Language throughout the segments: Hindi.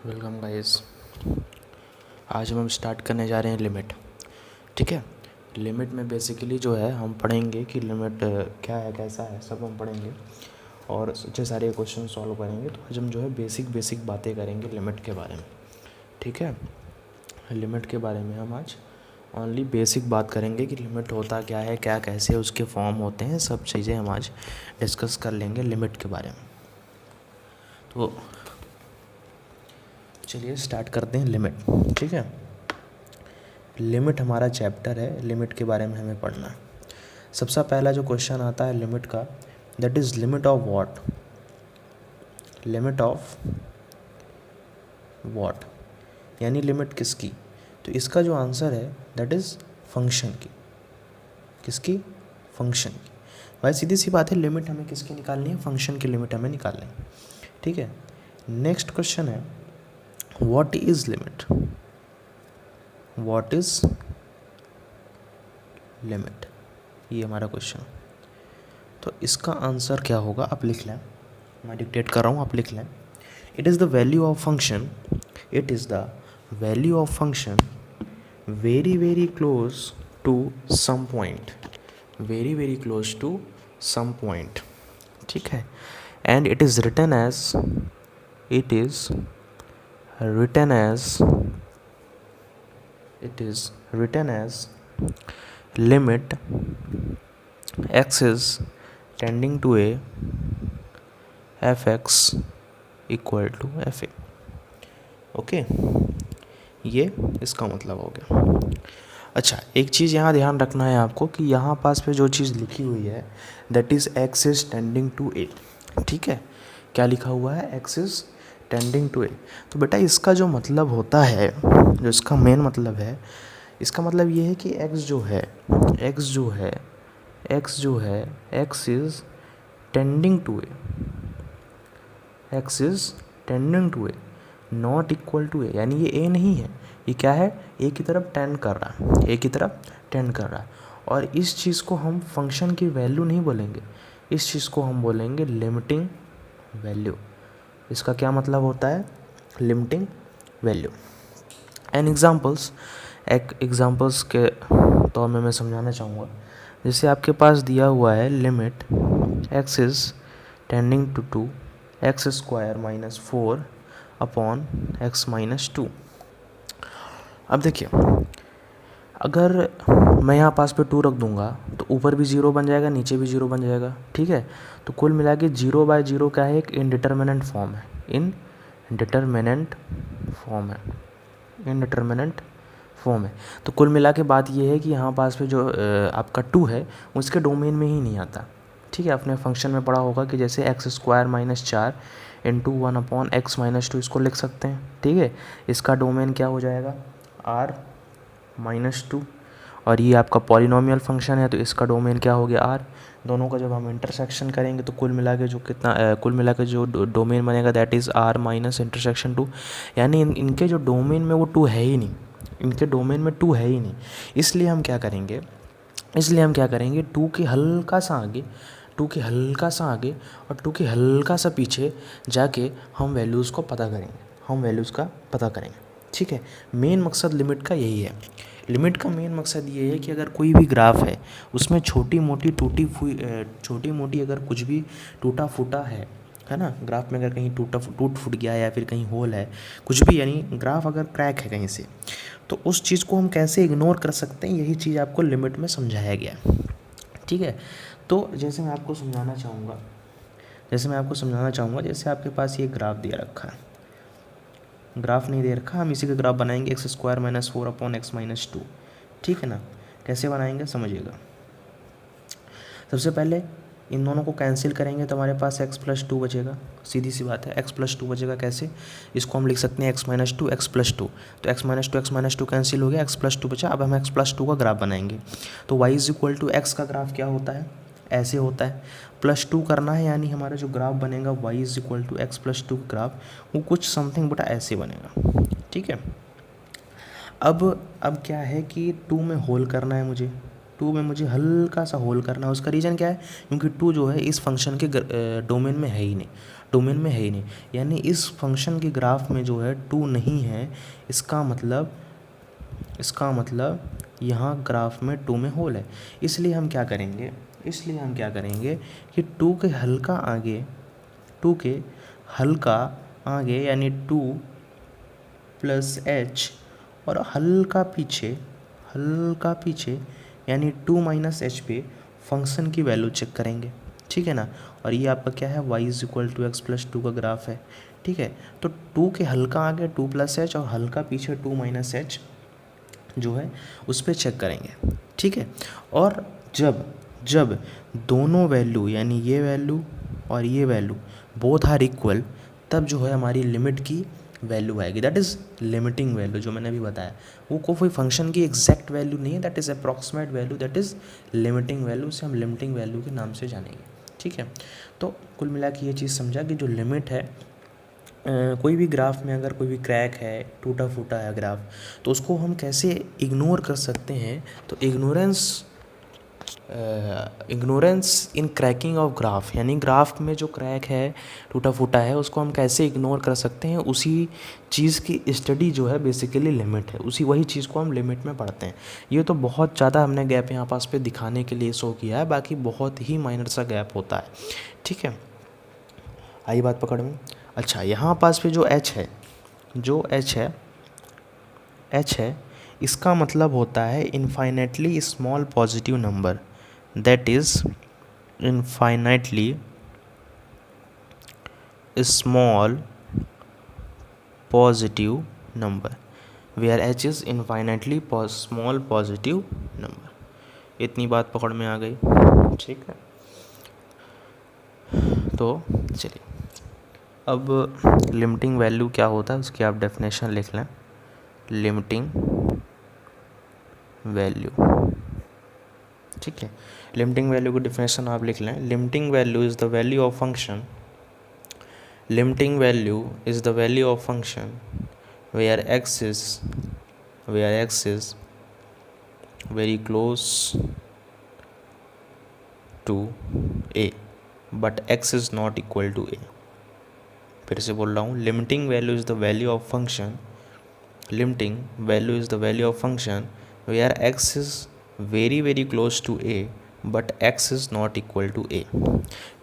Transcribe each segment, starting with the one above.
Welcome guys. आज हम स्टार्ट करने जा रहे हैं लिमिट। ठीक है, लिमिट में बेसिकली जो है हम पढ़ेंगे कि लिमिट क्या है, कैसा है, सब हम पढ़ेंगे और अच्छे सारे क्वेश्चन सॉल्व करेंगे। तो आज हम जो है बेसिक बातें करेंगे लिमिट के बारे में। ठीक है, लिमिट के बारे में हम आज ओनली बेसिक बात करेंगे कि लिमिट होता क्या है, क्या कैसे उसके फॉर्म होते हैं, सब चीज़ें हम आज डिस्कस कर लेंगे लिमिट के बारे में। तो चलिए स्टार्ट करते हैं लिमिट। ठीक है, लिमिट हमारा चैप्टर है, लिमिट के बारे में हमें पढ़ना है। सबसे पहला जो क्वेश्चन आता है लिमिट का, that is limit of what. Limit of what यानी लिमिट किसकी? तो इसका जो आंसर है दैट इज़ फंक्शन की। किसकी? फंक्शन की। भाई सीधी सी बात है, लिमिट हमें किसकी निकालनी है? फंक्शन की लिमिट हमें निकालनी है। ठीक है, नेक्स्ट क्वेश्चन है what is limit. What is limit, ये हमारा क्वेश्चन। तो इसका आंसर क्या होगा आप लिख लें, मैं डिक्टेट कर रहा हूँ, आप लिख लें। It is the value of function, it is the value of function very close to some point, very close to some point. ठीक है, and it is written as, it is written as, it is written as limit x is tending to a fx equal to fa। Okay, ये इसका मतलब हो गया। अच्छा, एक चीज़ यहाँ ध्यान रखना है आपको कि यहाँ पास पे जो चीज़ लिखी हुई है that is x is tending to a. ठीक है, क्या लिखा हुआ है? x is tending to a. तो बेटा इसका जो मतलब होता है, जो इसका मेन मतलब है, इसका मतलब ये है कि x जो है, x is tending to a, x is tending to a, not equal to a. यानी ये a नहीं है, ये क्या है? a की तरफ टेंड कर रहा है, a की तरफ टेंड कर रहा है। और इस चीज़ को हम फंक्शन की वैल्यू नहीं बोलेंगे, इस चीज़ को हम बोलेंगे लिमिटिंग वैल्यू। इसका क्या मतलब होता है? Limiting value. एंड एग्जांपल्स, एक एग्जांपल्स के तौर में मैं समझाना चाहूँगा। जैसे आपके पास दिया हुआ है limit x is tending to 2 x square minus 4 upon x minus 2। अब देखिए, अगर मैं यहाँ पास पे 2 रख दूँगा तो ऊपर भी 0 बन जाएगा, नीचे भी 0 बन जाएगा। ठीक है, तो कुल मिला के 0/0 क्या है? एक इनडिटर्मिनेंट फॉर्म है, इनडिटर्मिनेंट फॉर्म है। तो कुल मिला के बात ये है कि यहाँ पास पे जो आपका 2 है उसके डोमेन में ही नहीं आता। ठीक है, आपने फंक्शन में पढ़ा होगा कि जैसे x square minus 4 into 1 upon x minus 2 इसको लिख सकते हैं। ठीक है, इसका डोमेन क्या हो जाएगा? r minus 2। और ये आपका पॉलिनोमियल फंक्शन है तो इसका डोमेन क्या हो गया? r। दोनों का जब हम इंटरसेक्शन करेंगे तो कुल मिला के जो कुल मिला के जो डोमेन बनेगा that is r minus intersection 2। यानी इनके जो डोमेन में वो 2 है ही नहीं, इनके डोमेन में 2 है ही नहीं। इसलिए हम क्या करेंगे, 2 के हल्का सा आगे, 2 के हल्का सा आगे और 2 के हल्का सा पीछे जाके हम वैल्यूज़ को पता करेंगे, ठीक है। मेन मकसद लिमिट का यही है। लिमिट का मेन मकसद ये है कि अगर कोई भी ग्राफ है उसमें छोटी मोटी अगर कुछ भी टूटा फूटा है ना, ग्राफ में अगर कहीं टूट फूट गया या फिर कहीं होल है, कुछ भी, यानी ग्राफ अगर क्रैक है कहीं से, तो उस चीज़ को हम कैसे इग्नोर कर सकते हैं, यही चीज़ आपको लिमिट में समझाया गया है। ठीक है, तो जैसे मैं आपको समझाना चाहूँगा, जैसे आपके पास ये ग्राफ दिया रखा है, ग्राफ नहीं दे रखा, हम इसी का ग्राफ बनाएंगे x square minus 4 upon x minus 2। ठीक है ना, कैसे बनाएंगे समझिएगा। सबसे पहले इन दोनों को कैंसिल करेंगे तो हमारे पास x प्लस 2 बचेगा। सीधी सी बात है, x प्लस 2 बचेगा। कैसे? इसको हम लिख सकते हैं x माइनस 2 x प्लस 2। तो x माइनस 2 कैंसिल हो गया, x प्लस 2 बचा। अब हम x प्लस 2 का ग्राफ बनाएंगे तो y is equal to x का ग्राफ क्या होता है? ऐसे होता है, प्लस 2 करना है, यानी हमारा जो ग्राफ बनेगा y is equal to x plus 2 graph वो कुछ समथिंग बटा ऐसे बनेगा। ठीक है, अब क्या है कि 2 में होल करना है मुझे, टू में मुझे हल्का सा होल करना है। उसका रीज़न क्या है, क्योंकि टू जो है इस फंक्शन के डोमेन में है ही नहीं, डोमेन में है ही नहीं, यानी इस फंक्शन के ग्राफ में जो है टू नहीं है। इसका मतलब यहाँ ग्राफ में टू में होल है। इसलिए हम क्या करेंगे कि टू के हल्का आगे यानी टू प्लस एच और हल्का पीछे यानी टू माइनस एच पे फंक्शन की वैल्यू चेक करेंगे, ठीक है ना। और ये आपका क्या है, y is equal to x plus two का ग्राफ है, ठीक है। तो टू के हल्का आगे टू प्लस एच और हल्का पीछे टू माइनस एच जो है उस पर चेक करेंगे, ठीक है। और जब दोनों वैल्यू यानी ये वैल्यू और ये वैल्यू बोथ आर इक्वल, तब जो है हमारी लिमिट की वैल्यू आएगी, दैट इज़ लिमिटिंग वैल्यू। जो मैंने अभी बताया वो कोई फंक्शन की एग्जैक्ट वैल्यू नहीं है, that is approximate value, that is limiting value. से हम लिमिटिंग वैल्यू के नाम से जानेंगे, ठीक है। तो कुल मिला के ये चीज़ समझा कि जो लिमिट है कोई भी ग्राफ में अगर कोई भी क्रैक है, टूटा फूटा है ग्राफ, तो उसको हम कैसे इग्नोर कर सकते हैं। तो ignorance in cracking of graph, यानी ग्राफ में जो क्रैक है, टूटा फूटा है, उसको हम कैसे इग्नोर कर सकते हैं। उसी चीज़ की स्टडी जो है बेसिकली लिमिट है, वही चीज़ को हम लिमिट में पढ़ते हैं। ये तो बहुत ज़्यादा हमने गैप यहाँ पास पे दिखाने के लिए शो किया है, बाकी बहुत ही माइनर सा गैप होता है, ठीक है। आई बात पकड़ में। अच्छा, यहाँ पास पे जो एच है इसका मतलब होता है infinitely small positive number, that is infinitely small positive number, where h is infinitely small positive number. इतनी बात पकड़ में आ गई, ठीक है। तो चलिए अब लिमिटिंग वैल्यू क्या होता है उसकी आप डेफिनेशन लिख लें। लिमिटिंग वैल्यू, ठीक है। लिमिटिंग वैल्यू की डेफिनेशन आप लिख लें। Limiting value is the value of function, limiting value is the value of function where x is very close to a but x is not equal to a. फिर से बोल रहा हूँ, limiting value is the value of function, limiting value is the value of function where x is very very close to a but x is not equal to a.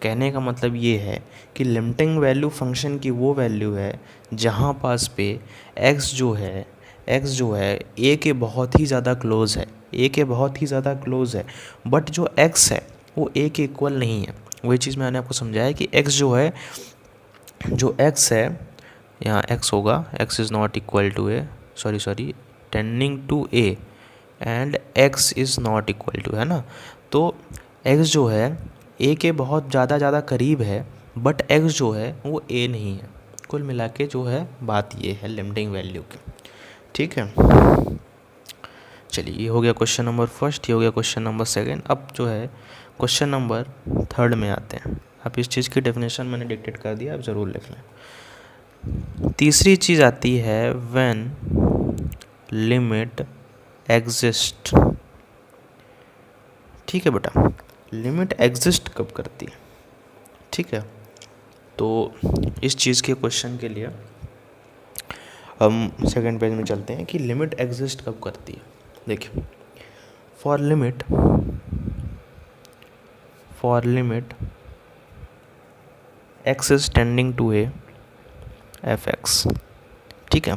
कहने का मतलब ये है कि लिमिटिंग वैल्यू फंक्शन की वो वैल्यू है जहाँ पास पे एक्स जो है ए के बहुत ही ज़्यादा क्लोज़ है, बट जो एक्स है वो ए के इक्वल नहीं है। वही चीज़ मैंने आपको समझाया कि एक्स है यहाँ एक्स होगा, x is not equal to a, sorry tending to a, and x is not equal to, है ना। तो एक्स जो है ए के बहुत ज़्यादा करीब है, बट एक्स जो है वो ए नहीं है। कुल मिला के जो है बात ये है लिमिटिंग वैल्यू की, ठीक है। चलिए, ये हो गया क्वेश्चन नंबर फर्स्ट, ये हो गया क्वेश्चन नंबर सेकंड। अब जो है क्वेश्चन नंबर थर्ड में आते हैं। अब इस चीज़ की डेफिनेशन मैंने डिक्टेट कर दिया, आप ज़रूर लिख लें। तीसरी चीज़ आती है व्हेन लिमिट एग्जिस्ट, ठीक है बेटा। लिमिट एग्जिस्ट कब करती है, ठीक है। तो इस चीज़ के क्वेश्चन के लिए हम सेकंड पेज में चलते हैं कि लिमिट एग्जिस्ट कब करती है। देखिए, for limit x is tending to a f x, ठीक है।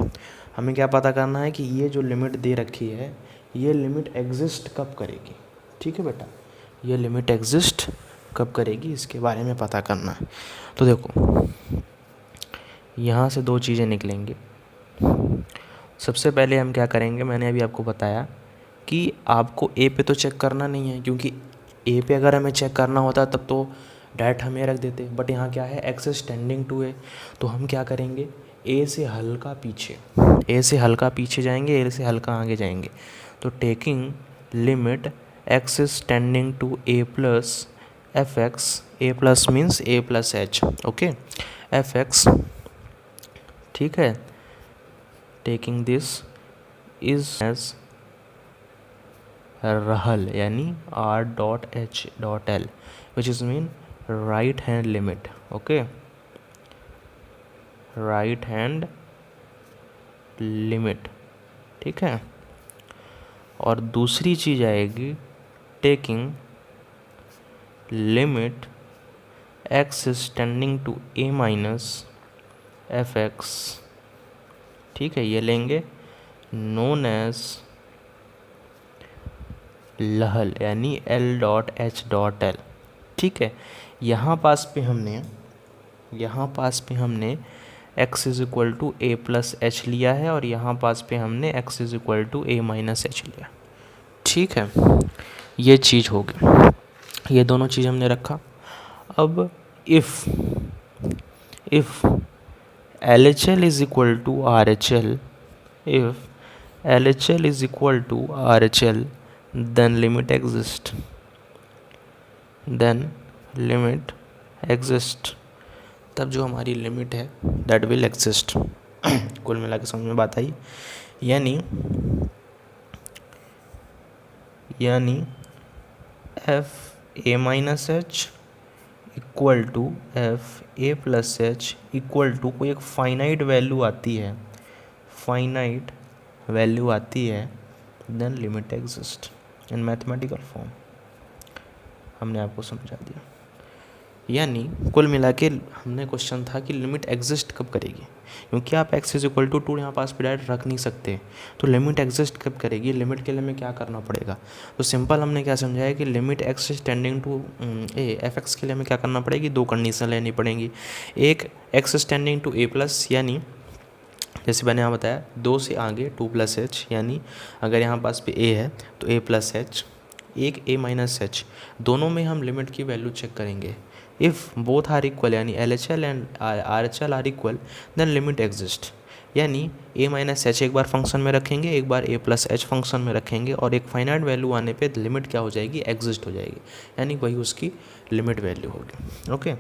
हमें क्या पता करना है कि ये जो लिमिट दे रखी है ये लिमिट एग्जिस्ट कब करेगी, ठीक है बेटा। ये लिमिट एग्जिस्ट कब करेगी इसके बारे में पता करना है। तो देखो, यहाँ से दो चीज़ें निकलेंगी। सबसे पहले हम क्या करेंगे, मैंने अभी आपको बताया कि आपको ए पे तो चेक करना नहीं है, क्योंकि ए पे अगर हमें चेक करना होता तब तो डायरेक्ट हमें रख देते, बट यहाँ क्या है, x is tending to a. तो हम क्या करेंगे, ए से हल्का पीछे जाएंगे, ए से हल्का आगे जाएंगे। तो taking limit x is tending to a plus f x, a plus means a plus h, okay, f x, ठीक है। टेकिंग दिस इज एज रहल यानी r dot h dot l which is mean right hand limit. Okay, right hand limit. ठीक है. और दूसरी चीज़ आएगी taking limit x is tending to a minus f x. ठीक है, ये लेंगे नोन एज लहल यानी l dot h dot l. ठीक है, यहाँ पास पे हमने x is equal to a plus h लिया है और यहाँ पास पे हमने x is equal to a minus h लिया. ठीक है, ये चीज़ होगी. ये दोनों चीज़ हमने रखा. अब if LHL is equal to RHL, if LHL is equal to RHL, then limit exist. तब जो हमारी लिमिट है that will exist. कुल मिला के समझ में बात आई. यानी f a minus h equal to f a plus h equal to कोई एक फाइनाइट वैल्यू आती है then limit exist in mathematical form. हमने आपको समझा दिया. यानी कुल मिला के हमने क्वेश्चन था कि लिमिट एग्जिस्ट कब करेगी, क्योंकि आप x इज इक्वल टू 2 यहाँ पास पे डायरेक्ट रख नहीं सकते. तो लिमिट एग्जिस्ट कब करेगी, लिमिट के लिए हमें क्या करना पड़ेगा. तो सिंपल हमने क्या समझाया कि limit x is tending to a f x के लिए हमें क्या करना पड़ेगी, दो कंडीशन लेनी पड़ेंगी. एक x is tending to a plus, यानी जैसे मैंने यहाँ बताया 2 से आगे 2 प्लस एच, यानी अगर यहाँ पास पे a है तो a प्लस एच, एक a माइनस एच, दोनों में हम लिमिट की वैल्यू चेक करेंगे. इफ़ बोथ आर इक्वल यानी LHL and RHL are equal then limit exist. यानी a माइनस एच एक बार फंक्शन में रखेंगे, एक बार a प्लस एच फंक्शन में रखेंगे और एक फाइनाइट वैल्यू आने पे लिमिट क्या हो जाएगी, एग्जिस्ट हो जाएगी. यानी वही उसकी लिमिट वैल्यू होगी. ओके.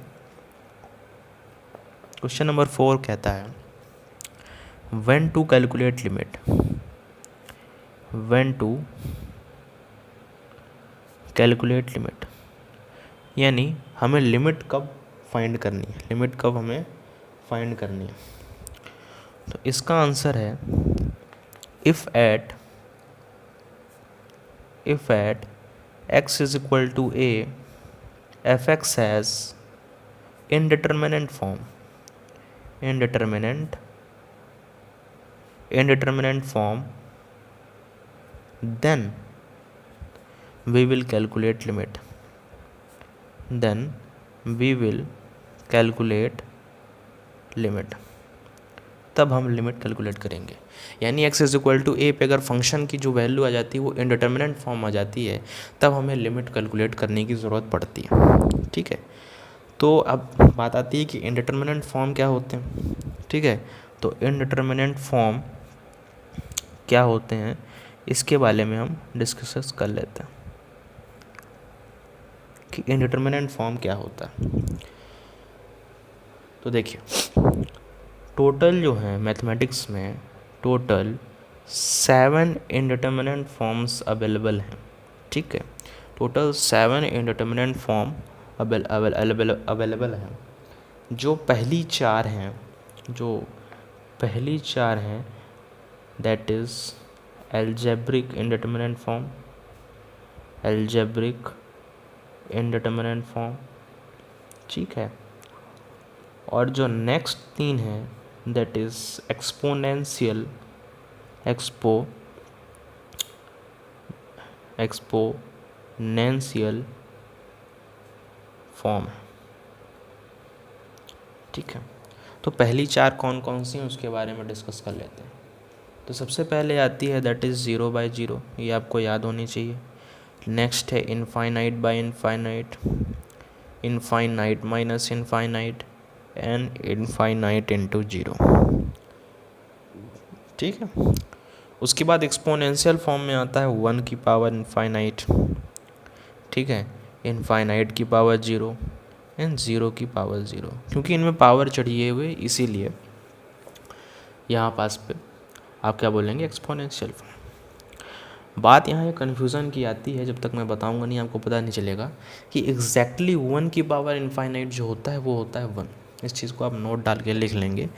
क्वेश्चन नंबर 4 कहता है when to calculate limit. यानी हमें लिमिट कब फाइंड करनी है, तो इसका आंसर है if at x is equal to a f x has indeterminate form, then we will calculate limit. तब हम लिमिट कैलकुलेट करेंगे. यानी x इज इक्वल टू ए पे अगर फंक्शन की जो वैल्यू आ जाती है वो इनडिटर्मिनेंट फॉर्म आ जाती है, तब हमें लिमिट कैलकुलेट करने की ज़रूरत पड़ती है. ठीक है, तो अब बात आती है कि इनडिटर्मिनेंट फॉर्म क्या होते हैं. ठीक है, तो इनडिटर्मिनेंट फॉर्म क्या होते हैं इसके बारे में हम डिस्कस कर लेते हैं कि इनडिटर्मिनेंट फॉर्म क्या होता है. तो देखिए, टोटल जो है मैथमेटिक्स में टोटल 7 इनडिटर्मिनेंट फॉर्म्स अवेलेबल हैं. ठीक है, टोटल 7 इनडिटर्मिनेंट फॉर्म अवेलेबल हैं. जो पहली चार हैं that is algebraic indeterminate form. ठीक है, और जो नेक्स्ट 3 हैं दैट इज़ एक्सपोनेंशियल फॉर्म है. ठीक है, तो पहली 4 कौन कौन सी हैं उसके बारे में डिस्कस कर लेते हैं. तो सबसे पहले आती है दैट इज़ 0/0, ये आपको याद होनी चाहिए. नेक्स्ट है infinite by infinite, infinite minus infinite and infinite into 0. ठीक है, उसके बाद एक्सपोनेंशियल फॉर्म में आता है 1 की पावर इनफाइनाइट. ठीक है, इनफाइनाइट की पावर 0 एंड 0 की पावर 0, क्योंकि इनमें पावर चढ़िए हुए इसीलिए यहाँ पास पे आप क्या बोलेंगे एक्सपोनेंशियल फॉर्म. बात यहाँ ये कन्फ्यूज़न की आती है, जब तक मैं बताऊँगा नहीं आपको पता नहीं चलेगा कि एग्जैक्टली 1 की पावर इनफाइनाइट जो होता है वो होता है 1। इस चीज़ को आप नोट डाल के लिख लेंगे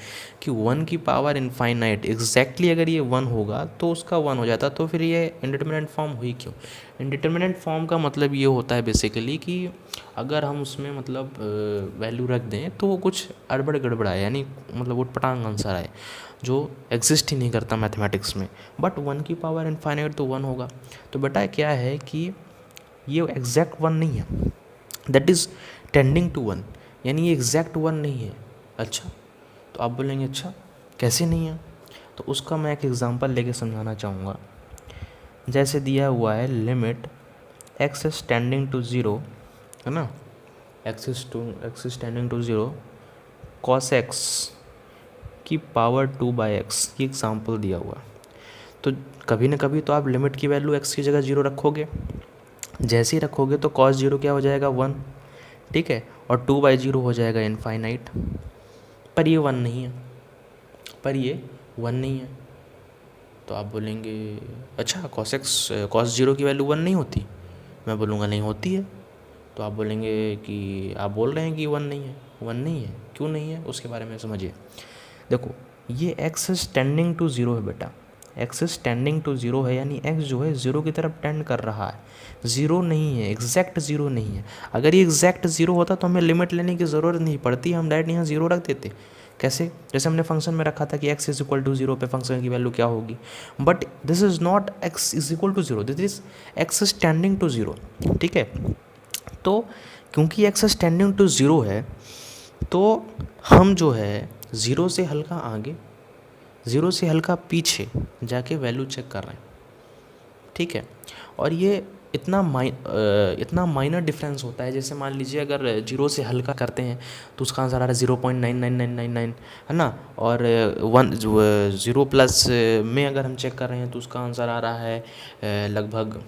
कि 1 की पावर इनफाइनाइट एग्जैक्टली अगर ये 1 होगा तो उसका 1 हो जाता। तो फिर ये इंडिटरमिनेंट फॉर्म हुई क्यों? इंडिटरमिनेंट फॉर्म का मतलब ये होता है बेसिकली कि अगर हम उसमें मतलब वैल्यू रख दें तो वो कुछ अड़बड़ गड़बड़ आए, यानी मतलब उटपटांग आंसर आए जो एग्जिस्ट ही नहीं करता मैथमेटिक्स में। बट 1 की पावर इनफाइनाइट तो 1 होगा। तो बेटा क्या है कि ये एग्जैक्ट 1 नहीं है, दैट इज़ टेंडिंग टू 1, यानी ये एग्जैक्ट 1 नहीं है। अच्छा, तो आप बोलेंगे अच्छा कैसे नहीं है? तो उसका मैं एक एग्जांपल लेके समझाना चाहूँगा। जैसे दिया हुआ है limit x is tending to 0, है ना, x is tending to 0 cos x की पावर 2/x, ये एग्जांपल दिया हुआ। तो कभी ना कभी तो आप लिमिट की वैल्यू x की जगह 0 रखोगे। जैसे ही रखोगे तो cos 0 क्या हो जाएगा 1, ठीक है, और 2/0 हो जाएगा इनफाइनाइट। पर ये 1 नहीं है, पर ये 1 नहीं है। तो आप बोलेंगे अच्छा cos 0 की वैल्यू 1 नहीं होती? मैं बोलूँगा नहीं होती है। तो आप बोलेंगे कि आप बोल रहे हैं कि 1 नहीं है। 1 नहीं है, क्यों नहीं है उसके बारे में समझिए। देखो ये x इज टेंडिंग टू 0 है बेटा, x इज टेंडिंग टू 0 है, यानी x जो है 0 की तरफ टेंड कर रहा है। 0 नहीं है, एग्जैक्ट 0 नहीं है। अगर ये एग्जैक्ट 0 होता तो हमें लिमिट लेने की ज़रूरत नहीं पड़ती, हम डायरेक्ट यहाँ 0 रख देते। कैसे? जैसे हमने फंक्शन में रखा था कि x इज इक्वल टू 0 पे फंक्शन की वैल्यू क्या होगी। But this is not x is equal to 0, this is x is tending to 0, ठीक है। तो क्योंकि x इज टेंडिंग टू 0 है तो हम जो है 0 से हल्का आगे, 0 से हल्का पीछे जाके वैल्यू चेक कर रहे हैं, ठीक है। और ये इतना माइनर डिफरेंस होता है। जैसे मान लीजिए अगर 0 से हल्का करते हैं तो उसका आंसर आ रहा है 0.99999, है ना, और 0 प्लस में अगर हम चेक कर रहे हैं तो उसका आंसर आ रहा है लगभग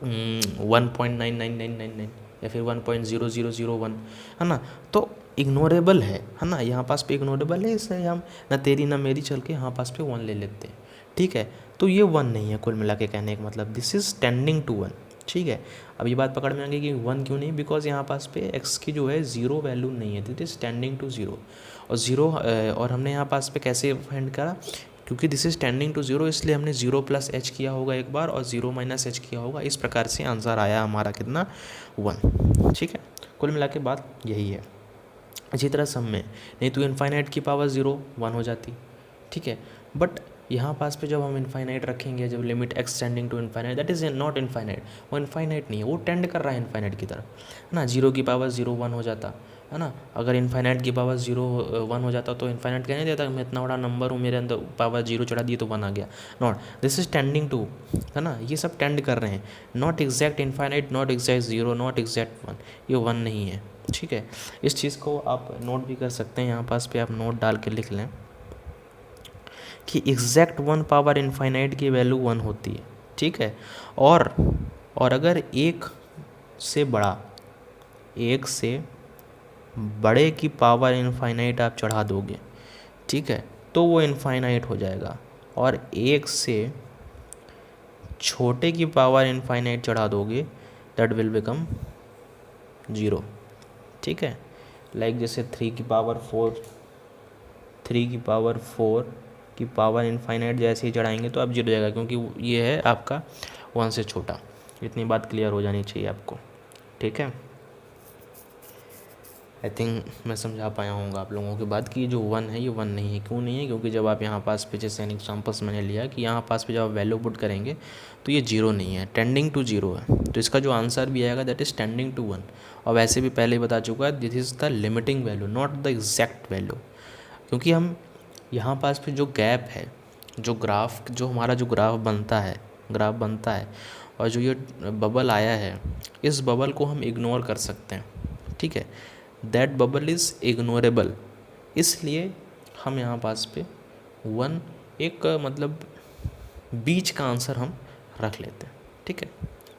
1.99999 या फिर 1.0001, है ना। तो इग्नोरेबल है ना, यहाँ पास पे इग्नोरेबल है, इसलिए हम ना तेरी ना मेरी चल के यहाँ पास पे 1 ले लेते हैं, ठीक है। तो ये 1 नहीं है, कुल मिला के कहने का मतलब दिस इज़ टेंडिंग टू 1, ठीक है। अब ये बात पकड़ में आ गई कि 1 क्यों नहीं, बिकॉज यहाँ पास पे x की जो है 0 वैल्यू नहीं है, दिट इज़ टेंडिंग टू 0। और 0 और हमने यहाँ पास पे कैसे फाइंड करा, क्योंकि दिस इज़ टेंडिंग टू 0 इसलिए हमने 0 प्लस h किया होगा एक बार और 0 माइनस h किया होगा। इस प्रकार से आंसर आया हमारा कितना 1, ठीक है। कुल मिला के बात यही है। इसी तरह सम में नहीं तो इनफाइनाइट की पावर 0 1 हो जाती, ठीक है। बट यहाँ पास पे जब हम इनफाइनाइट रखेंगे, जब limit x tending to infinite, that is not infinite, वो इनफाइनाइट नहीं है, वो टेंड कर रहा है इनफाइनाइट की तरफ, है ना। 0 की पावर 0 1 हो जाता, है ना। अगर इनफाइनाइट की पावर 0 1 हो जाता तो इनफाइनाइट कहने देता मैं इतना बड़ा नंबर हूँ, मेरे अंदर पावर 0 चढ़ा दी तो 1 आ गया। Not, this is tending to, है ना, ये सब टेंड कर रहे हैं। Not exact infinite, not exact 0, not exact 1, ये 1 नहीं है, ठीक है। इस चीज़ को आप नोट भी कर सकते हैं, यहाँ पास पे आप नोट डाल के लिख लें कि एग्जैक्ट 1 पावर इनफाइनाइट की वैल्यू 1 होती है, ठीक है। और अगर एक से बड़े की पावर इनफाइनाइट आप चढ़ा दोगे, ठीक है, तो वो इनफाइनाइट हो जाएगा। और एक से छोटे की पावर इनफाइनाइट चढ़ा दोगे दैट विल बिकम 0, ठीक है। लाइक जैसे 3 की पावर 4 की पावर इनफाइनाइट जैसे ही चढ़ाएंगे तो आप 0 जाएगा, क्योंकि ये है आपका 1 से छोटा। इतनी बात क्लियर हो जानी चाहिए आपको, ठीक है। आई थिंक मैं समझा पाया हूँगा आप लोगों की बात कि जो 1 है ये 1 नहीं है। क्यों नहीं है? क्योंकि जब आप यहाँ पास पे, जैसे एग्जाम्पल्स मैंने लिया कि यहाँ पास पे जब आप वैल्यू पुट करेंगे तो ये 0 नहीं है, टेंडिंग टू 0 है। तो इसका जो आंसर भी आएगा दैट इज़ टेंडिंग टू 1। और वैसे भी पहले ही बता चुका है this is the limiting value, not the exact value. क्योंकि हम यहाँ पास पे जो गैप है, जो हमारा जो ग्राफ बनता है और जो ये बबल आया है, इस बबल को हम इग्नोर कर सकते हैं, ठीक है। दैट बबल इज़ इग्नोरेबल, इसलिए हम यहाँ पास पे 1 एक मतलब बीच का आंसर हम रख लेते हैं, ठीक है।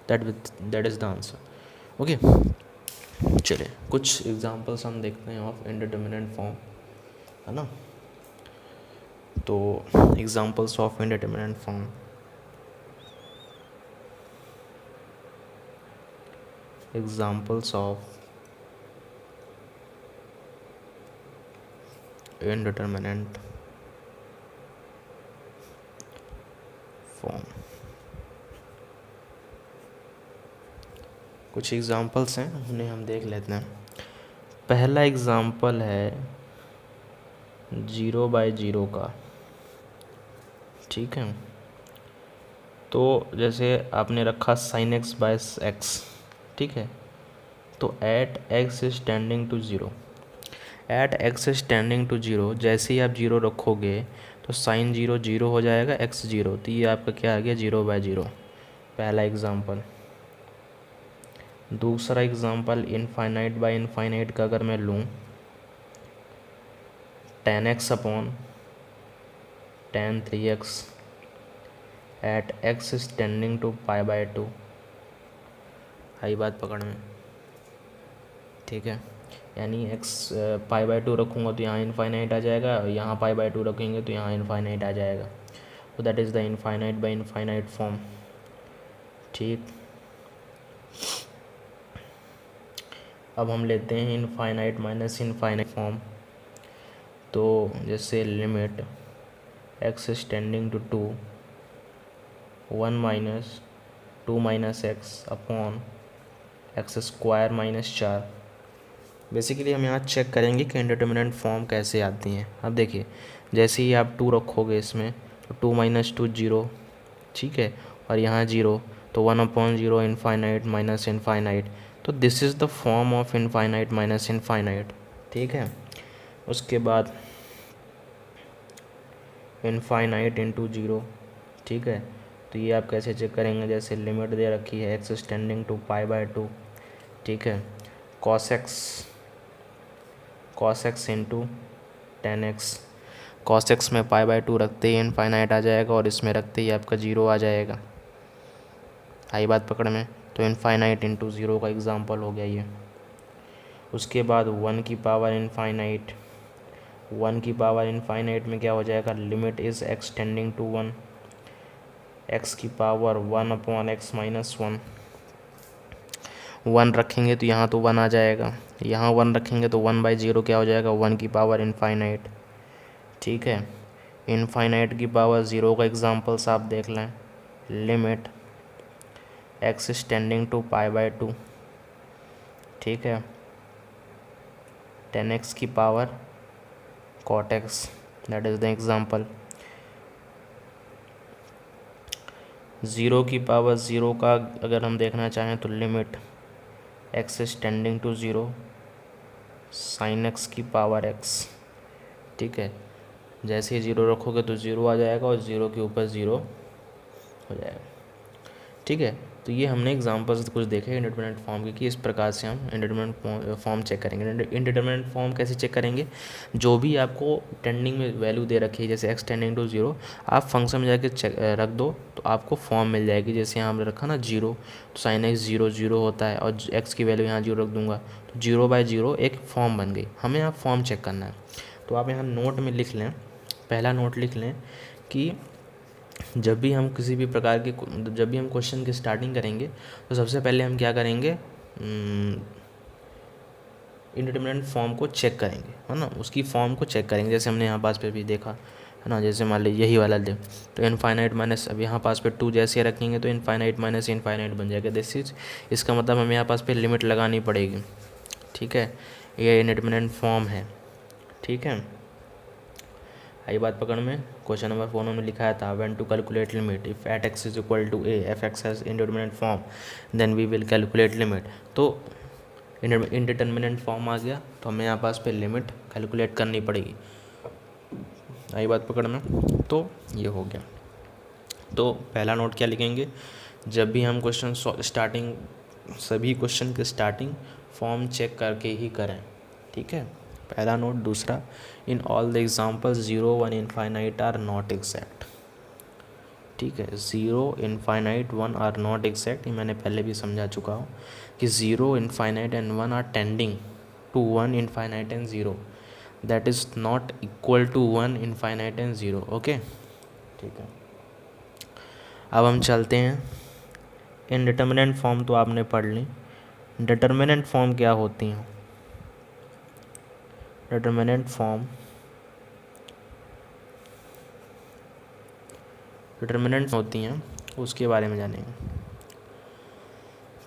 That is the answer, okay. चलिए कुछ एग्जांपल्स हम देखते हैं ऑफ इंडिटरमिनेंट फॉर्म, है ना। तो examples of indeterminate form, examples of indeterminate form. कुछ एग्जाम्पल्स हैं, उन्हें हम देख लेते हैं। पहला एग्जाम्पल है 0/0 का, ठीक है। तो जैसे आपने रखा sin x/x, ठीक है। तो at x is tending to 0, at x is tending to 0, जैसे ही आप 0 रखोगे तो sin 0 0 हो जाएगा, x 0, तो ये आपका क्या आ गया 0/0, पहला एग्जाम्पल। दूसरा एग्जाम्पल इनफाइनाइट बाय इनफाइनाइट का अगर मैं लूँ, tan x upon tan 3x at x is tending to π/2, आई बात पकड़ में, ठीक है। यानी x π/2 रखूँगा तो यहाँ इनफाइनाइट आ जाएगा, यहाँ π/2 रखेंगे तो यहाँ इनफाइनाइट आ जाएगा। तो that is the infinite by infinite form, ठीक। अब हम लेते हैं इनफाइनाइट माइनस इनफाइनाइट फॉर्म। तो जैसे limit x is tending to 2 1 minus 2 minus x upon x² - 4। Basically हम यहाँ चेक करेंगे कि इनडिटरमिनेंट फॉर्म कैसे आती हैं। अब देखिए, जैसे ही आप 2 रखोगे इसमें तो 2 - 2 0, ठीक है, और यहाँ 0, तो 1/0 इनफाइनाइट माइनस इनफाइनाइट। तो this is the form of infinite minus infinite, ठीक है। उसके बाद इनफाइनाइट इंटू 0, ठीक है। तो ये आप कैसे चेक करेंगे, जैसे लिमिट दे रखी है x इज टेंडिंग टू π/2, ठीक है। cos x into tan x, cos x में π/2 रखते ही इनफाइनाइट आ जाएगा और इसमें रखते ही आपका 0 आ जाएगा, आई बात पकड़ में। तो इनफाइनाइट इंटू 0 का एग्जाम्पल हो गया ये। उसके बाद 1 की पावर इनफाइनाइट, 1 की पावर इनफाइनाइट में क्या हो जाएगा, limit is x tending to 1, x की पावर 1/x - 1। 1 रखेंगे तो यहाँ तो 1 आ जाएगा, यहाँ 1 रखेंगे तो 1/0 क्या हो जाएगा, 1 की पावर इनफाइनाइट, ठीक है। इनफाइनाइट की पावर 0 का एग्जाम्पल्स आप देख लें, limit x is tending to π/2, ठीक है। tan x की power cot x, that is the example. 0 की पावर 0 का अगर हम देखना चाहें तो limit x is tending to 0 sin x की पावर x, ठीक है। जैसे ही 0 रखोगे तो 0 आ जाएगा और 0 के ऊपर 0 हो जाएगा, ठीक है। तो ये हमने एग्जांपल्स कुछ देखे इंडिटरमिनेंट फॉर्म के कि इस प्रकार से हम इंडिटरमिनेंट फॉर्म चेक करेंगे। इंडिटरमिनेंट फॉर्म कैसे चेक करेंगे, जो भी आपको टेंडिंग में वैल्यू दे रखी है, जैसे x टेंडिंग टू 0, आप फंक्शन में जाके चेक रख दो तो आपको फॉर्म मिल जाएगी। जैसे यहाँ हमने रखा ना 0, तो sin x 0 0 होता है और x की वैल्यू यहाँ 0 रख दूंगा तो 0/0 एक फॉर्म बन गई। हमें यहाँ फॉर्म चेक करना है, तो आप यहाँ नोट में लिख लें, पहला नोट लिख लें कि जब भी हम किसी भी प्रकार के जब भी हम क्वेश्चन की स्टार्टिंग करेंगे तो सबसे पहले हम क्या करेंगे, इंडिटरमिनेंट फॉर्म को चेक करेंगे, है ना, उसकी फॉर्म को चेक करेंगे। जैसे हमने यहाँ पास पे भी देखा है ना, जैसे मान लीजिए यही वाला दे तो इनफाइनाइट माइनस, अब यहाँ पास पे 2 जैसे रखेंगे तो इनफाइनाइट माइनस इनफाइनाइट बन जाएगा। दिस इज, इसका मतलब हमें यहाँ पास पे लिमिट लगानी पड़ेगी, ठीक है। ये इंडिटरमिनेंट फॉर्म है, ठीक है, आई बात पकड़ में। क्वेश्चन नंबर 4 में लिखा था when to calculate limit if at x is equal to a f x has indeterminate form then we will calculate limit. तो इंडिटरमिनेंट फॉर्म आ गया तो हमें यहाँ पास पे लिमिट कैलकुलेट करनी पड़ेगी, आई बात पकड़ में। तो ये हो गया। तो पहला नोट क्या लिखेंगे, जब भी हम क्वेश्चन स्टार्टिंग, सभी क्वेश्चन के स्टार्टिंग फॉर्म चेक करके ही करें, ठीक है, पहला नोट। दूसरा, in all the examples 0 1 infinite are not exact, ठीक है। 0 इनफाइनाइट 1 आर नॉट एग्जैक्ट, ये मैंने पहले भी समझा चुका हूँ कि 0 infinite and 1 are tending to 1 infinite and 0, that is not equal to 1 infinite and 0, okay, ठीक है। अब हम चलते हैं, इनडिटरमिनेंट फॉर्म तो आपने पढ़ ली, डिटर्मिनेंट फॉर्म क्या होती हैं? डिटर्मिनेंट फॉर्म होती हैं, उसके बारे में जानेंगे।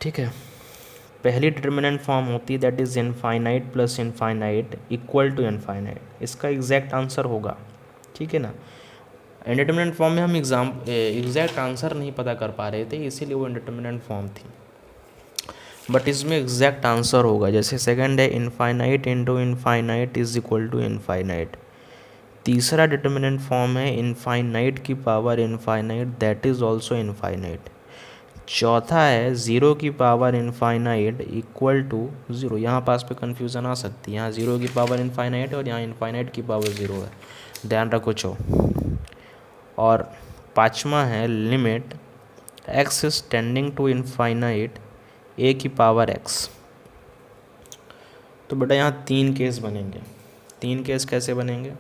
ठीक है, पहली डिटर्मिनेंट फॉर्म होती है that is infinite plus infinite equal to infinite. इसका एग्जैक्ट आंसर होगा, ठीक है ना। इंडिटर्मिनेंट फॉर्म में हम एग्जैक्ट आंसर नहीं पता कर पा रहे थे, इसीलिए वो इंडिटर्मिनेंट फॉर्म थी, बट इसमें एग्जैक्ट आंसर होगा। जैसे सेकंड है infinite into infinite is equal to infinite. तीसरा डिटर्मिनेंट फॉर्म है इनफाइनाइट की power infinite that is also infinite. चौथा है ज़ीरो की power infinite equal to zero. यहाँ पास पे कन्फ्यूज़न आ सकती है, यहाँ ज़ीरो की पावर इनफाइनाइट और यहाँ इनफाइनाइट की पावर ज़ीरो है, ध्यान रखो चो। और पाँचवा है limit x is tending to infinite a की पावर एक्स। तो बेटा यहाँ तीन केस बनेंगे। तीन केस कैसे बनेंगे?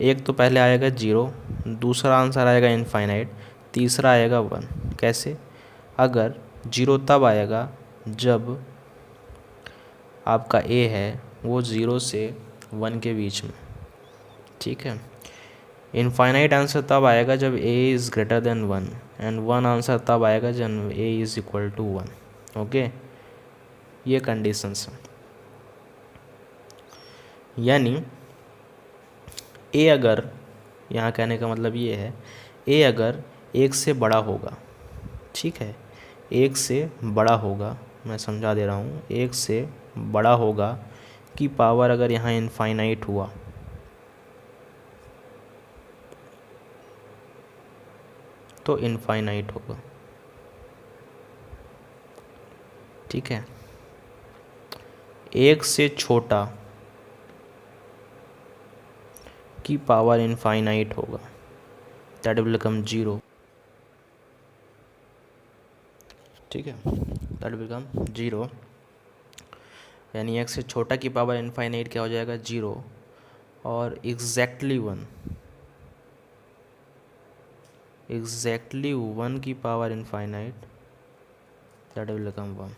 एक तो पहले आएगा जीरो, दूसरा आंसर आएगा इनफाइनाइट, तीसरा आएगा वन। कैसे? अगर जीरो तब आएगा जब आपका ए है वो ज़ीरो से वन के बीच में, ठीक है। इनफाइनाइट आंसर तब आएगा जब a is greater than one, and one answer तब आएगा जब a is equal to one. Okay, ये कंडीशंस हैं। यानी ए अगर, यहाँ कहने का मतलब ये है, ए अगर एक से बड़ा होगा, ठीक है, एक से बड़ा होगा, मैं समझा दे रहा हूँ, एक से बड़ा होगा की पावर अगर यहाँ इनफाइनाइट हुआ तो इनफाइनाइट होगा, ठीक है। एक से छोटा की पावर इनफाइनाइट होगा, दैट विल बिकम जीरो, ठीक है, दैट विल बिकम जीरो। यानी एक से छोटा की पावर इनफाइनाइट क्या हो जाएगा? जीरो। और एग्जैक्टली वन की power infinite that will become one.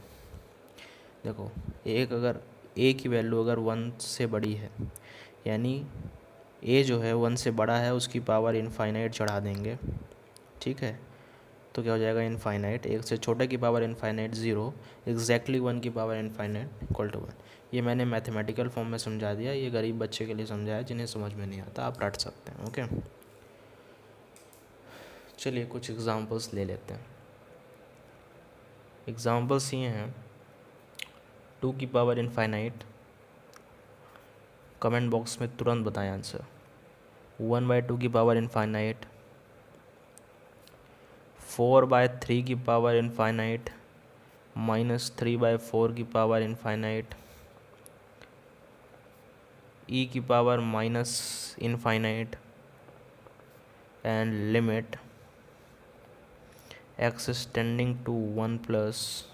देखो, एक अगर ए की वैल्यू अगर वन से बड़ी है, यानी ए जो है वन से बड़ा है, उसकी पावर इनफाइनाइट चढ़ा देंगे, ठीक है, तो क्या हो जाएगा? इनफाइनाइट। एक से छोटे की power infinite zero, exactly one की power infinite equal to one. ये मैंने मैथमेटिकल फॉर्म में समझा दिया, ये गरीब बच्चे के लिए समझाया जिन्हें समझ में नहीं आता, आप रट सकते हैं। ओके, चलिए कुछ एग्जांपल्स ले लेते हैं। एग्जांपल्स ये हैं, टू की पावर इनफाइनाइट, कमेंट बॉक्स में तुरंत बताएं आंसर। वन बाई टू की power infinite, four by three की power infinite, minus three by four की पावर इनफाइनाइट, ई की power minus infinite, and limit x is tending to one plus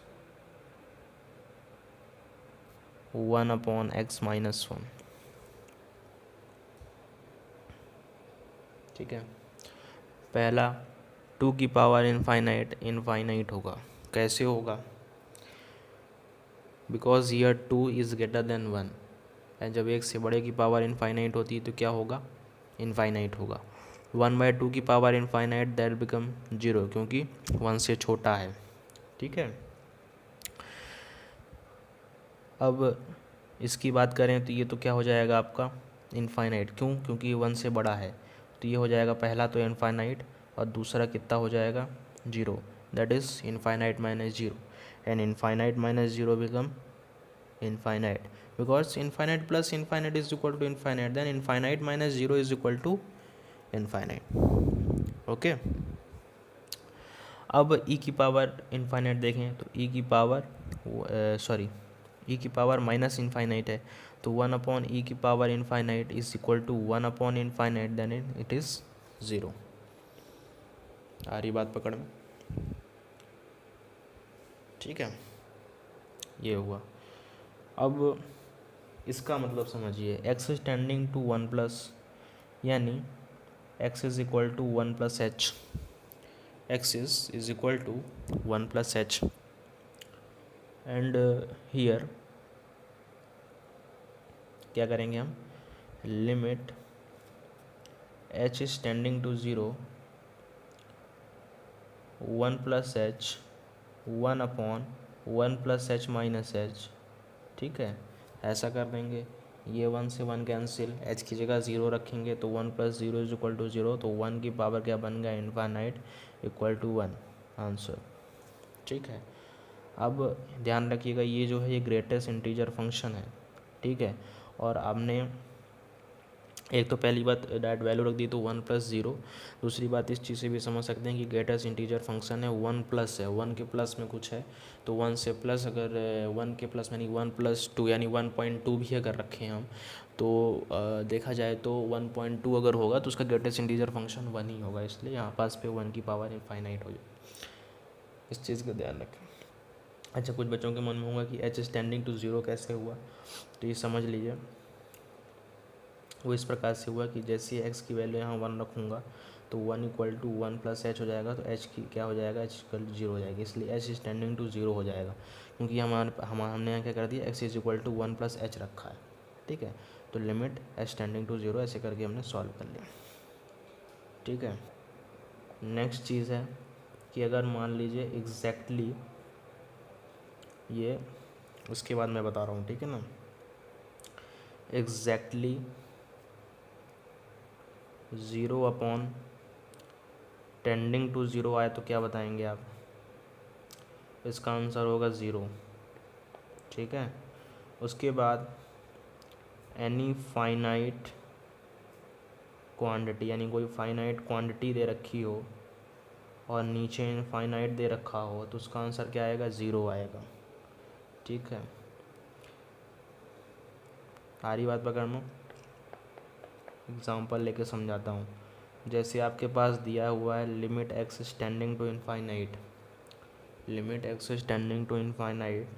one upon x minus one. ठीक है, पहला टू की पावर इनफाइनाइट होगा। कैसे होगा? Because year two is greater than one, and जब एक से बड़े की पावर इनफाइनाइट होती है तो क्या होगा? इनफाइनाइट होगा। वन बाई टू की power infinite that become zero, क्योंकि वन से छोटा है, ठीक है। अब इसकी बात करें तो ये तो क्या हो जाएगा आपका? इनफाइनाइट। क्यों? क्योंकि ये वन से बड़ा है, तो ये हो जाएगा पहला तो इनफाइनाइट, और दूसरा कितना हो जाएगा? Zero, that is infinite minus zero, and infinite minus zero become infinite, because infinite plus infinite is equal to infinite, then infinite minus zero is equal to infinite. Okay, अब ई की पावर इनफाइनाइट देखें तो ई की पावर ई की पावर माइनस इनफाइनाइट है, तो वन अपॉन ई की power infinite is equal to one upon infinite, then it is zero. आ रही बात पकड़ में? ठीक है, ये हुआ। अब इसका मतलब समझिए, x is tending to one plus, यानी x is equal to one plus h, x is equal to one plus h. And here क्या करेंगे हम, limit h is tending to 0 1 plus h 1 upon 1 plus h minus h, ठीक है, ऐसा कर देंगे। ये 1 से 1 कैंसिल, h की जगह 0 रखेंगे तो 1 प्लस 0 इज इक्वल टू 0, तो 1 की पावर क्या बन गया, इनफाइनाइट इक्वल टू 1 आंसर, ठीक है। अब ध्यान रखिएगा ये जो है ये ग्रेटेस्ट इंटीजर फंक्शन है, ठीक है। और आपने एक तो पहली बात डायरेक्ट वैल्यू रख दी तो 1 प्लस 0, दूसरी बात इस चीज़ से भी समझ सकते हैं कि ग्रेटेस्ट इंटीजर फंक्शन है 1 प्लस है, 1 के प्लस में कुछ है तो 1 से प्लस, अगर 1 के प्लस यानी 1 प्लस 2 यानी 1.2 भी अगर रखें हम तो देखा जाए तो 1.2 अगर होगा तो उसका ग्रेटेस्ट इंटीजर फंक्शन 1 ही होगा, इसलिए यहाँ पास पे 1 की पावर इनफाइनाइट हो जाए, इस चीज़ का ध्यान रखें। अच्छा, कुछ बच्चों के मन में होगा कि h टेंडिंग टू 0 कैसे हुआ, तो ये समझ लीजिए वो इस प्रकार से हुआ कि जैसे x की वैल्यू यहाँ 1 रखूँगा तो 1 इक्वल टू 1 प्लस एच हो जाएगा, तो h की क्या हो जाएगा, h इक्वल टू 0 हो जाएगी, इसलिए h इज टेंडिंग टू 0 हो जाएगा, क्योंकि हमने यहाँ क्या कर दिया, x is equal to 1 plus h रखा है, ठीक है। तो लिमिट h टेंडिंग टू 0 ऐसे करके हमने सॉल्व कर लिया, ठीक है। नेक्स्ट चीज़ है कि अगर मान लीजिए एग्जैक्टली ये, उसके बाद मैं बता रहा हूँ, ठीक है ना, एग्जैक्टली 0 अपॉन टेंडिंग टू 0 आए तो क्या बताएंगे आप, इसका आंसर होगा 0, ठीक है। उसके बाद एनी फाइनाइट क्वांटिटी, यानी कोई फाइनाइट क्वांटिटी दे रखी हो और नीचे इनफाइनाइट दे रखा हो तो उसका आंसर क्या आएगा, 0 आएगा, ठीक है। सारी बात पकड़ में एग्जांपल लेके समझाता हूँ। जैसे आपके पास दिया हुआ है limit x is tending to infinite, limit x is tending to infinite,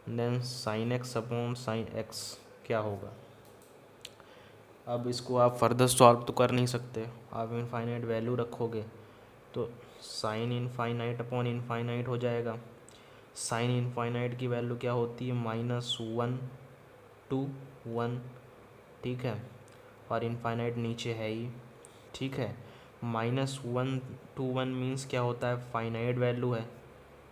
then sine x upon sine x क्या होगा। अब इसको आप फर्दर सॉल्व तो कर नहीं सकते, आप इनफाइनाइट वैल्यू रखोगे तो साइन इनफाइनाइट अपॉन इनफाइनाइट हो जाएगा। साइन इनफाइनाइट की वैल्यू क्या होती है, -1 to 1, ठीक है, और इनफाइनाइट नीचे है ही, ठीक है। -1 to 1 मीन्स क्या होता है, फाइनाइट वैल्यू है,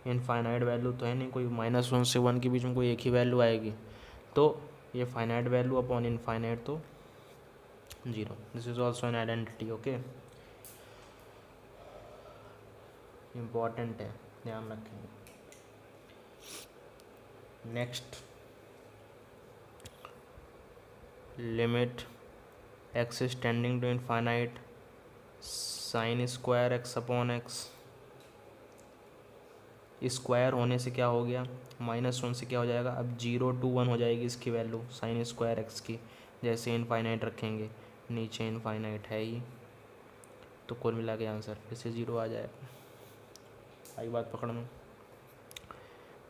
इनफाइनाइट वैल्यू तो है नहीं, कोई -1 से 1 के बीच में कोई एक ही वैल्यू आएगी, तो ये फाइनाइट वैल्यू अपॉन इनफाइनाइट तो 0, this is also an identity, okay, important है, ध्यान रखेंगे। Next, limit x is tending to infinite sine square x upon x, square होने से क्या हो गया, -1 से क्या हो जाएगा, अब 0 to 1 हो जाएगी इसकी वैल्यू साइन स्क्वायर x की, जैसे इनफाइनाइट रखेंगे नीचे इनफाइनाइट है ही, तो कुल मिला के आंसर फिर से 0 आ जाएगा, आई बात पकड़ में।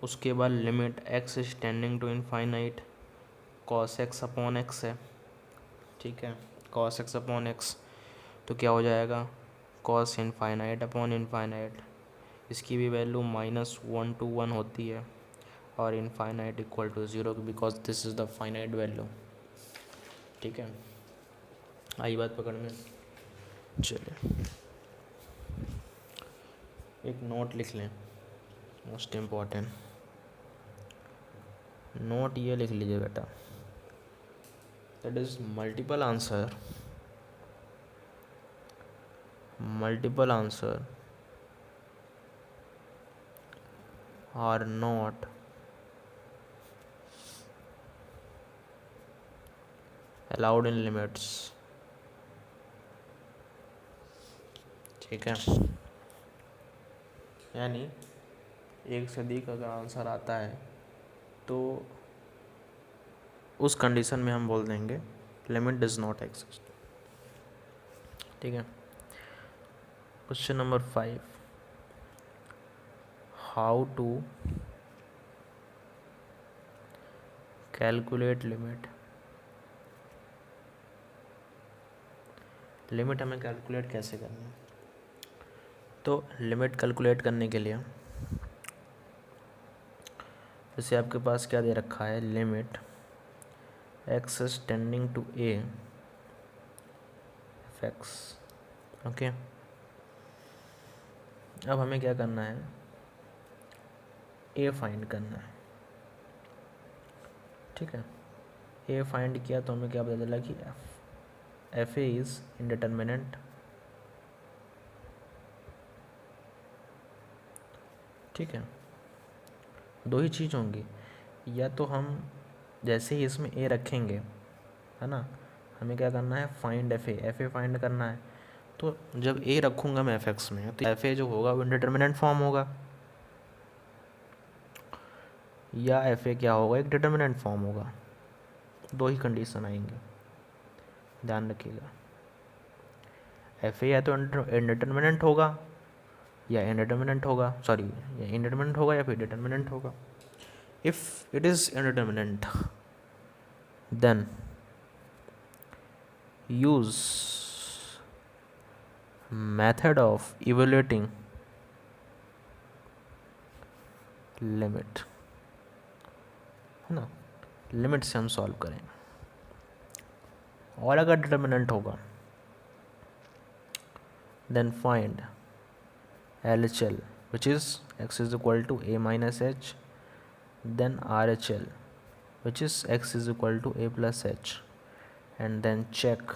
उसके बाद limit x is tending to infinite cos x upon x है, ठीक है, कॉस x अपॉन x, तो क्या हो जाएगा, कॉस इनफाइनाइट अपॉन इनफाइनाइट, इसकी भी वैल्यू -1 to 1 होती है और infinite equal to 0, because this is the finite value, ठीक है, आई बात पकड़ में। चलिए एक नोट लिख लें, मोस्ट इम्पॉर्टेंट नोट ये लिख लीजिए बेटा, that is multiple answer are not allowed in limits, ठीक है। यानी एक से अधिक अगर आंसर आता है तो उस कंडीशन में हम बोल देंगे लिमिट डज नॉट एग्जिस्ट, ठीक है। Question number 5, how to calculate limit, limit हमें कैलकुलेट कैसे करनी है, तो लिमिट कैलकुलेट करने के लिए जैसे आपके पास क्या दे रखा है, limit x is tending to a f x. Okay, अब हमें क्या करना है, a फाइंड करना है। ठीक है, a फाइंड किया तो हमें क्या पता चला कि एफ ए इज इंडिटरमिनेंट। ठीक है, दो ही चीज़ होंगी, या तो हम जैसे ही इसमें a रखेंगे, है ना, हमें क्या करना है, फाइंड एफ ए फाइंड करना है। तो जब a रखूँगा मैं एफ एक्स में, तो एफ ए जो होगा वो इंडिटरमिनेंट फॉर्म होगा, या एफ ए क्या होगा, एक डिटरमिनेंट फॉर्म होगा। दो ही कंडीशन आएंगे, ध्यान रखिएगा। एफ ए या तो इंडिटरमिनेंट होगा या इंडिटरमिनेंट होगा, सॉरी, या इंडिटरमिनेंट होगा या फिर डिटरमिनेंट होगा। If it is indeterminate then use method of evaluating limit, है ना, लिमिट से हम सॉल्व करेंगे। और अगर डिटरमिनेंट होगा then find LHL which is x is equal to a minus h, then RHL which is x is equal to a plus h, and then check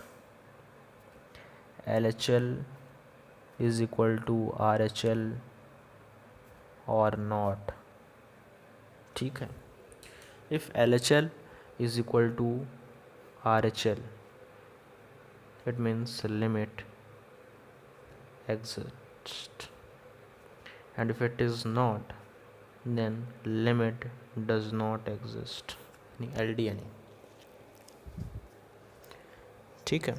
LHL is equal to RHL or not। ठीक है, if LHL is equal to RHL it means limit exists, and if it is not then limit does not exist, LD यानी। ठीक है,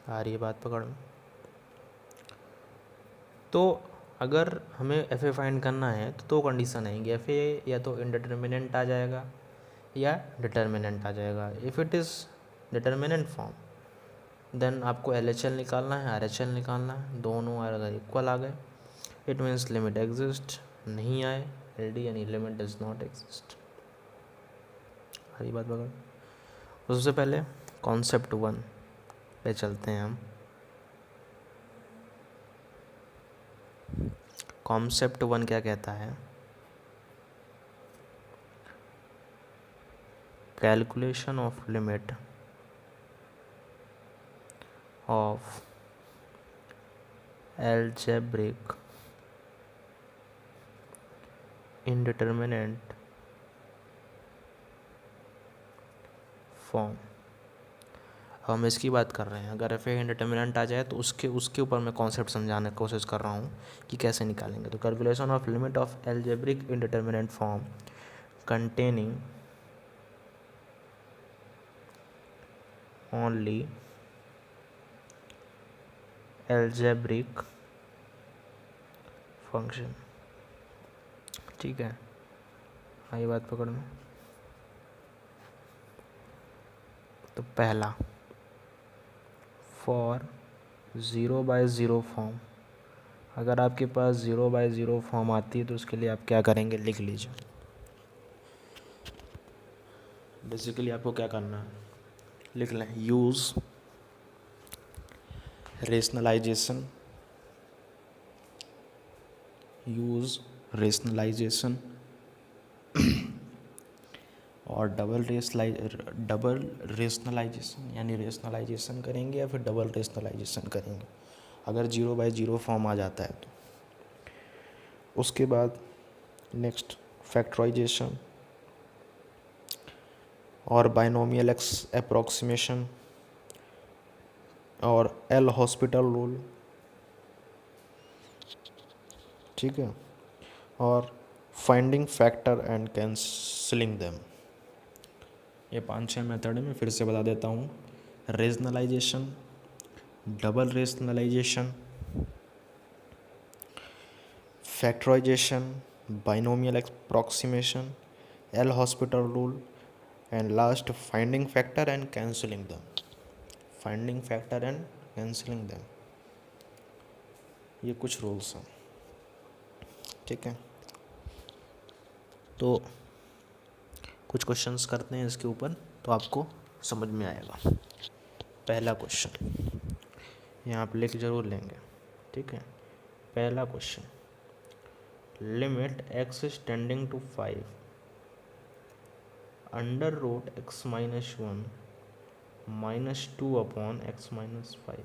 आ रही है बात पकड़ में। तो अगर हमें एफ ए फाइंड करना है तो दो कंडीशन आएंगी, एफ ए या तो इंडिटरमिनेंट आ जाएगा या डिटरमिनेंट आ जाएगा। If it is determinate form then आपको एल एच एल निकालना है, आर एच एल निकालना है, दोनों अगर इक्वल आ गए इट मीन्स लिमिट एग्जिस्ट, नहीं आए एल डी यानी लिमिट डज नॉट एग्जिस्ट। हरी बात बगल। उससे पहले कॉन्सेप्ट 1 पे चलते हैं हम। कॉन्सेप्ट 1 क्या कहता है, calculation of limit of algebraic indeterminate form. हम इसकी बात कर रहे हैं, अगर एफ ए इंडिटरमिनेंट आ जाए तो उसके ऊपर मैं कॉन्सेप्ट समझाने की कोशिश कर रहा हूँ कि कैसे निकालेंगे। तो calculation of limit of algebraic indeterminate form containing only algebraic function. ठीक है, आई बात पकड़ में। तो पहला फॉर 0/0 फॉर्म, अगर आपके पास 0/0 फॉर्म आती है तो उसके लिए आप क्या करेंगे, लिख लीजिए। बेसिकली आपको क्या करना है, लिख लें, यूज़ रेशनलाइजेशन, यूज़ रेशनलाइजेशन और डबल रेशनलाइजेशन, यानी रेशनलाइजेशन करेंगे या फिर डबल रेशनलाइजेशन करेंगे अगर 0/0 फॉर्म आ जाता है तो। उसके बाद नेक्स्ट फैक्टराइजेशन और बाइनोमियल अप्रॉक्सीमेशन और एल हॉस्पिटल रूल। ठीक है, और finding factor and cancelling them. ये 5-6 मेथड है, मैं फिर से बता देता हूँ। Rationalization, double rationalization, factorization, binomial approximation, L Hospital rule and last finding factor and cancelling them. Finding factor and cancelling them, ये कुछ रूल्स हैं। ठीक है, तो कुछ क्वेश्चंस करते हैं इसके ऊपर तो आपको समझ में आएगा। पहला क्वेश्चन यहाँ पे लिख जरूर लेंगे, ठीक है। पहला question, limit x is tending to 5 under root x minus 1 minus 2 upon x minus 5।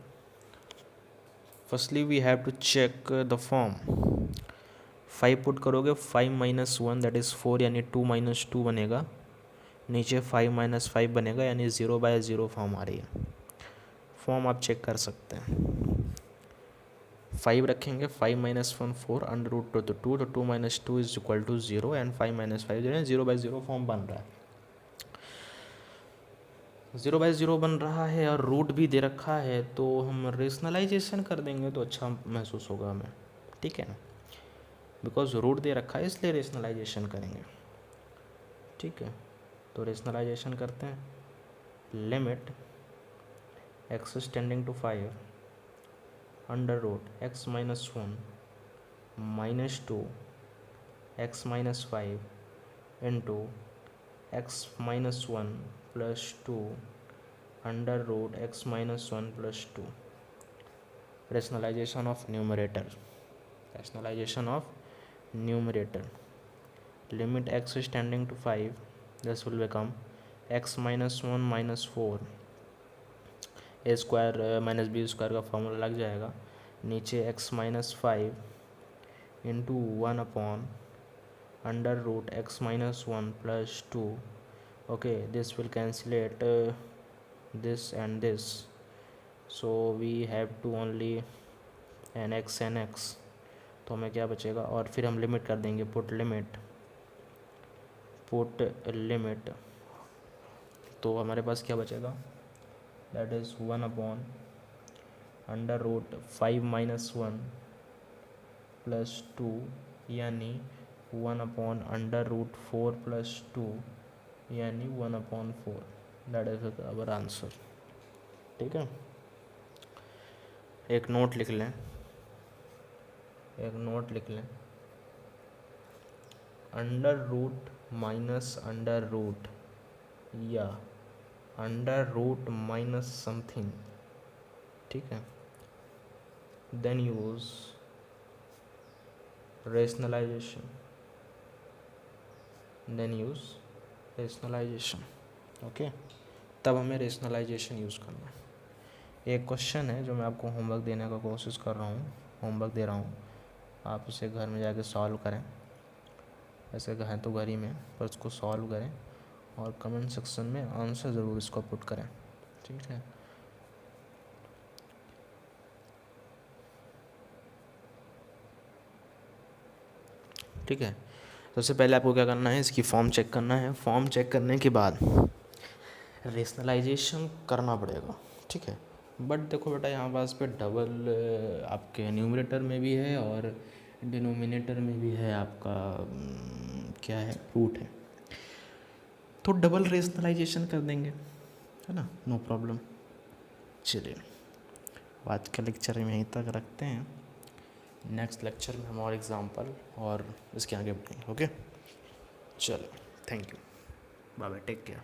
Firstly we have to check the form. 5 put करोगे, 5 माइनस 1 दैट इज़ 4 यानी 2 माइनस 2 बनेगा, नीचे 5 माइनस 5 बनेगा यानी 0/0 फॉर्म आ रही है। फॉर्म आप चेक कर सकते हैं। 5 रखेंगे, 5 माइनस 1 4 अंडर रूट 2 तो 2, तो 2 minus 2 is equal to 0 and 5 minus 5 जो है 0/0 फॉर्म बन रहा है। 0/0 बन रहा है और रूट भी दे रखा है, तो हम रेशनलाइजेशन कर देंगे तो अच्छा महसूस होगा हमें, ठीक है ना। बिकॉज रूट दे रखा है इसलिए रेशनलाइजेशन करेंगे, ठीक है। तो रेशनलाइजेशन करते हैं। Limit x is tending to 5 under root x minus 1 minus 2 x minus 5 into x minus 1 plus 2 under root x minus 1 plus 2। Rationalization of numerator, rationalization of numerator. Limit x is tending to 5, this will become x minus 1 minus 4 a square minus b square का फॉर्मूला लग जाएगा, नीचे x minus 5 into 1 upon under root x minus 1 plus 2। Okay, this will cancel it this and this, so we have to only n x, तो हमें क्या बचेगा, और फिर हम लिमिट कर देंगे, पुट लिमिट, तो हमारे पास क्या बचेगा, that is 1 upon under root 5 minus 1 plus 2 यानी 1 अपॉन अंडर रूट 4 प्लस 2 यानी 1 upon 4, that is our answer, ठीक है। एक नोट लिख लें, under root minus under root या अंडर रूट माइनस समथिंग, ठीक है, देन यूज रेशनलाइजेशन, ओके, तब हमें रेशनलाइजेशन यूज़ करना है। एक क्वेश्चन है जो मैं आपको होमवर्क देने का कोशिश कर रहा हूँ, होमवर्क दे रहा हूँ, आप इसे घर में जाके सॉल्व करें, ऐसे हैं तो घर ही में, पर उसको सॉल्व करें और कमेंट सेक्शन में आंसर ज़रूर इसको पुट करें, ठीक है। ठीक है, सबसे पहले आपको क्या करना है, इसकी फॉर्म चेक करना है। फॉर्म चेक करने के बाद रेशनलाइजेशन करना पड़ेगा, ठीक है। बट देखो बेटा, यहाँ पास पे डबल आपके न्यूमरेटर में भी है और डिनोमिनेटर में भी है आपका क्या है, रूट है, तो डबल रेशनलाइजेशन कर देंगे, है ना, नो प्रॉब्लम। चलिए, आज का लेक्चर में यहीं तक रखते हैं, नेक्स्ट लेक्चर में हम और एग्जाम्पल और इसके आगे बढ़ेंगे, ओके। चलो, thank you, bye bye, take care.